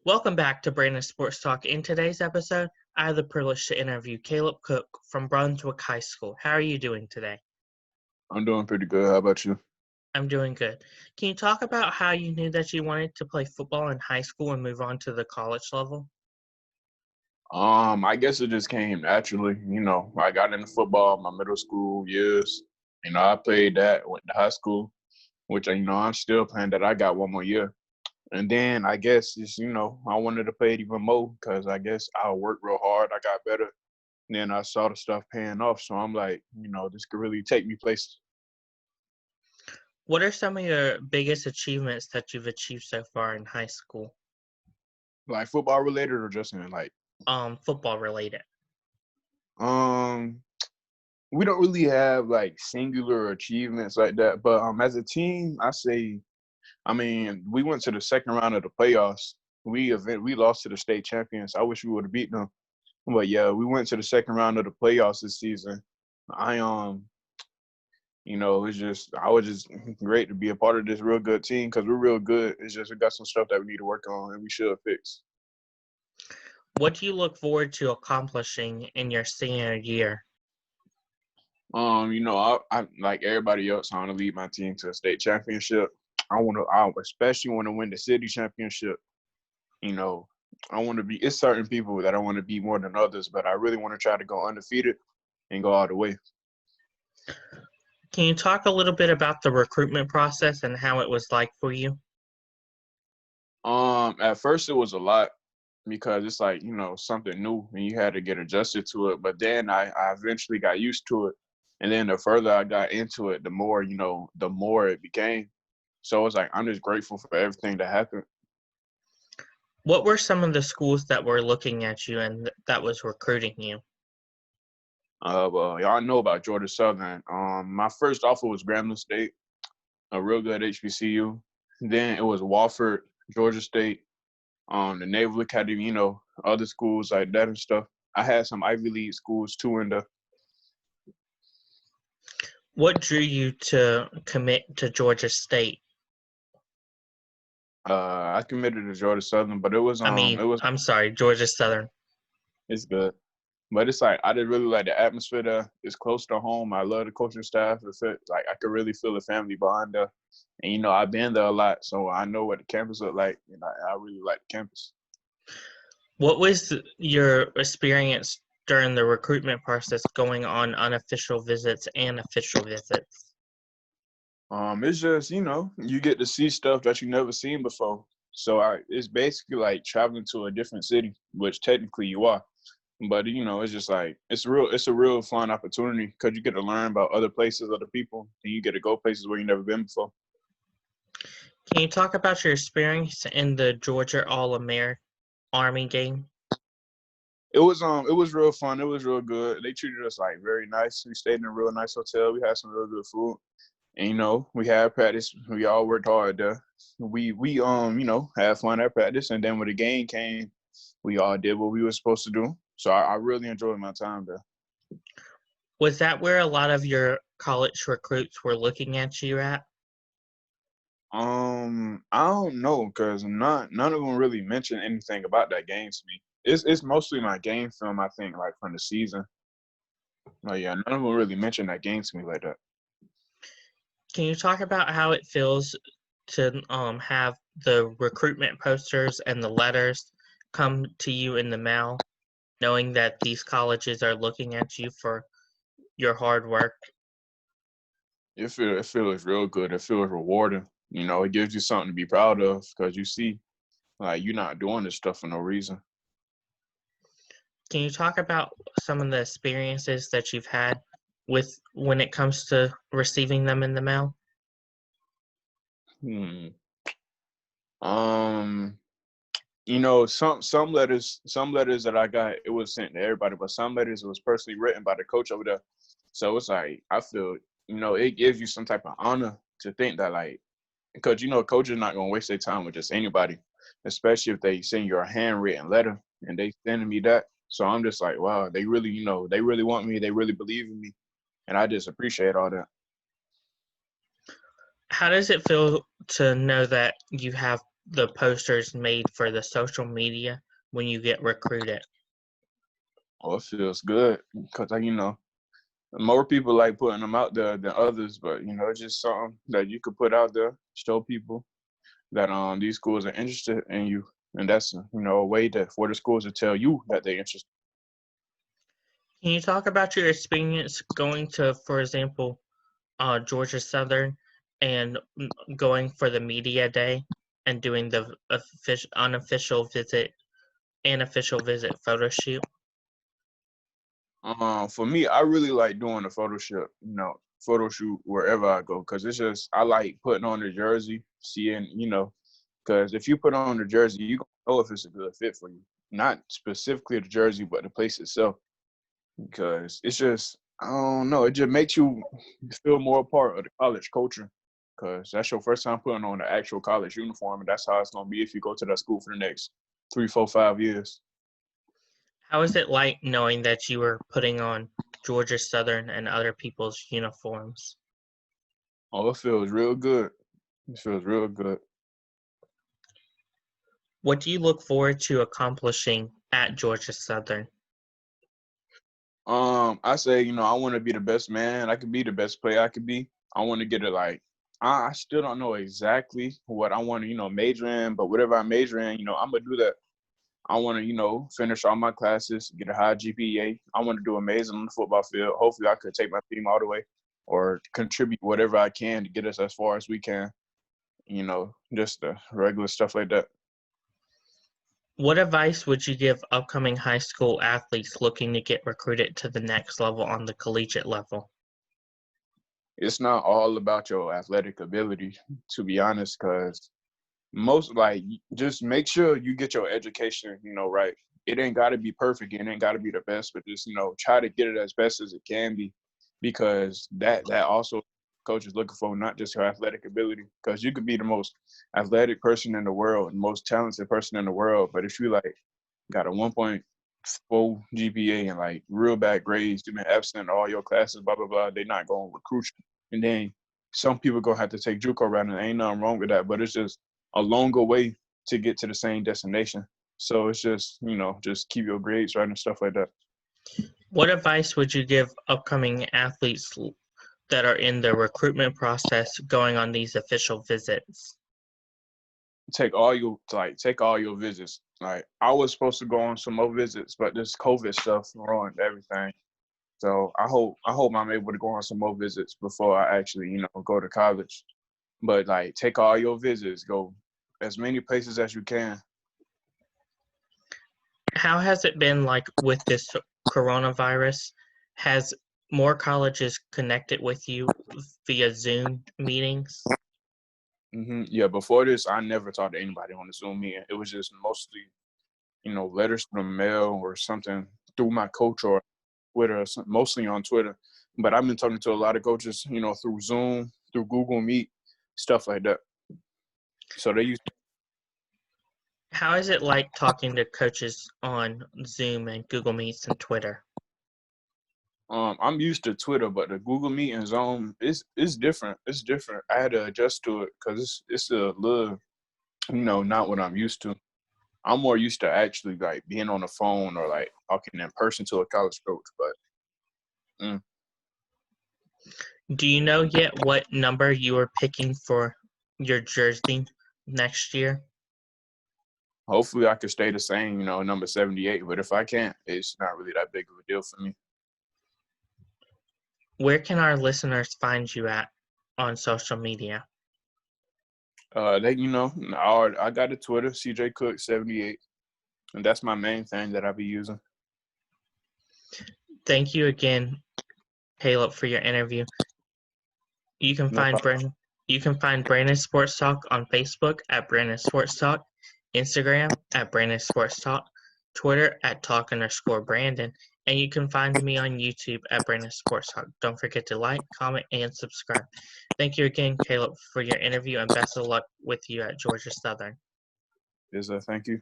Welcome back to Brandon Sports Talk. In today's episode, I have the privilege to interview Caleb Cook from Brunswick High School. How are you doing today? I'm doing pretty good. How about you? I'm doing good. Can you talk about how you knew that you wanted to play football in high school and move on to the college level? I guess it just came naturally. I got into football my middle school years. I played that, went to high school, which I'm still playing that. I got one more year. And then I guess I wanted to play it even more because I guess I worked real hard. I got better. And then I saw the stuff paying off. So I'm like, this could really take me places. What are some of your biggest achievements that you've achieved so far in high school? Like football related or just in Football related. Um, we don't really have like singular achievements like that. But as a team, we went to the second round of the playoffs. We lost to the state champions. I wish we would have beat them. But yeah, we went to the second round of the playoffs this season. I was just great to be a part of this real good team because we're real good. It's just we got some stuff that we need to work on and we should fix. What do you look forward to accomplishing in your senior year? I like everybody else. I want to lead my team to a state championship. I especially want to win the city championship. I want to be. It's certain people that I want to be more than others, but I really want to try to go undefeated and go all the way. Can you talk a little bit about the recruitment process and how it was like for you? At first it was a lot because it's like, something new and you had to get adjusted to it. But then I eventually got used to it. And then the further I got into it, the more it became. So it's like, I'm just grateful for everything that happened. What were some of the schools that were looking at you and that was recruiting you? Well, y'all know about Georgia Southern. My first offer was Grambling State, a real good HBCU. Then it was Wofford, Georgia State, the Naval Academy, other schools like that and stuff. I had some Ivy League schools too in there. What drew you to commit to Georgia State? I committed to Georgia Southern, but I'm sorry, Georgia Southern. It's good. But it's like I did really like the atmosphere there. It's close to home. I love the coaching staff. Like I could really feel the family behind there. And I've been there a lot, so I know what the campus look like. And I really like the campus. What was your experience during the recruitment process going on unofficial visits and official visits? It's just, you get to see stuff that you never seen before. So it's basically like traveling to a different city, which technically you are. But it's just like it's a real fun opportunity because you get to learn about other places, other people, and you get to go places where you've never been before. Can you talk about your experience in the Georgia All-American Army game? It was real fun. It was real good. They treated us like very nice. We stayed in a real nice hotel. We had some real good food. And we had practice. We all worked hard there. We had fun at practice, and then when the game came, we all did what we were supposed to do. So I really enjoyed my time there. Was that where a lot of your college recruits were looking at you at? I don't know because none of them really mentioned anything about that game to me. It's mostly my game film, I think, like from the season. Oh yeah, none of them really mentioned that game to me like that. Can you talk about how it feels to have the recruitment posters and the letters come to you in the mail, knowing that these colleges are looking at you for your hard work? It feels real good. It feels rewarding. It gives you something to be proud of because you see, like, you're not doing this stuff for no reason. Can you talk about some of the experiences that you've had with when it comes to receiving them in the mail? Some letters that I got, it was sent to everybody, but some letters it was personally written by the coach over there. So it's like I feel, it gives you some type of honor to think that, like, because coach is not gonna waste their time with just anybody, especially if they send you a handwritten letter and they sending me that. So I'm just like, wow, they really, they really want me, they really believe in me, and I just appreciate all that. How does it feel to know that you have the posters made for the social media when you get recruited? Oh, it feels good because more people like putting them out there than others, but it's just something that you could put out there, show people that these schools are interested in you, and that's a way that for the schools to tell you that they're interested. Can you talk about your experience going to, for example, Georgia Southern and going for the media day and doing the unofficial visit and official visit photo shoot? For me, I really like doing the photo shoot wherever I go, because it's just I like putting on the jersey, seeing because if you put on the jersey, you gonna know if it's a good fit for you. Not specifically the jersey, but the place itself, because it's just I don't know, it just makes you feel more a part of the college culture, because that's your first time putting on the actual college uniform, and that's how it's gonna be if you go to that school for the next 3, 4, 5 years. How is it like knowing that you were putting on Georgia Southern and other people's uniforms? Oh, it feels real good. It feels real good. What do you look forward to accomplishing at Georgia Southern? I say, I want to be the best man I could be, the best player I could be. I want to get it like I still don't know exactly what I want to, major in, but whatever I major in, I'm gonna do that. I want to, finish all my classes, get a high GPA. I want to do amazing on the football field. Hopefully, I could take my team all the way, or contribute whatever I can to get us as far as we can. Just the regular stuff like that. What advice would you give upcoming high school athletes looking to get recruited to the next level on the collegiate level? It's not all about your athletic ability, to be honest, because just make sure you get your education, right. It ain't got to be perfect. It ain't got to be the best, but just, try to get it as best as it can be, because that also coach is looking for, not just your athletic ability, because you could be the most athletic person in the world, the most talented person in the world, but if you got a 1.4 GPA and real bad grades, you've been absent in all your classes, blah, blah, blah, they're not going to recruit you. And then some people going to have to take JUCO around, and there ain't nothing wrong with that, but it's just a longer way to get to the same destination. So it's just, just keep your grades right and stuff like that. What advice would you give upcoming athletes that are in the recruitment process going on these official visits? Take all your visits. I was supposed to go on some more visits, but this COVID stuff ruined everything. So I hope I'm able to go on some more visits before I actually, go to college. But take all your visits, go as many places as you can. How has it been like with this coronavirus? Has more colleges connected with you via Zoom meetings? Yeah, before this, I never talked to anybody on the Zoom meeting. It was just mostly, letters from the mail or something through my coach or Twitter, mostly on Twitter. But I've been talking to a lot of coaches, through Zoom, through Google Meet, stuff like that. So they use. How is it like talking to coaches on Zoom and Google Meets and Twitter? I'm used to Twitter, but the Google Meet and Zoom is different. It's different. I had to adjust to it because it's a little, not what I'm used to. I'm more used to actually being on the phone or talking in person to a college coach. But Do you know yet what number you are picking for your jersey next year? hopefully I could stay the same, number 78. But if I can't, it's not really that big of a deal for me. Where can our listeners find you at on social media? I got a Twitter, CJ Cook 78, and that's my main thing that I be using. Thank you again, Caleb, for your interview. You can find Brandon Sports Talk on Facebook at Brandon Sports Talk, Instagram at Brandon Sports Talk, Twitter at Talk_Brandon, and you can find me on YouTube at Brandon Sports Talk. Don't forget to like, comment, and subscribe. Thank you again, Caleb, for your interview, and best of luck with you at Georgia Southern. Thank you.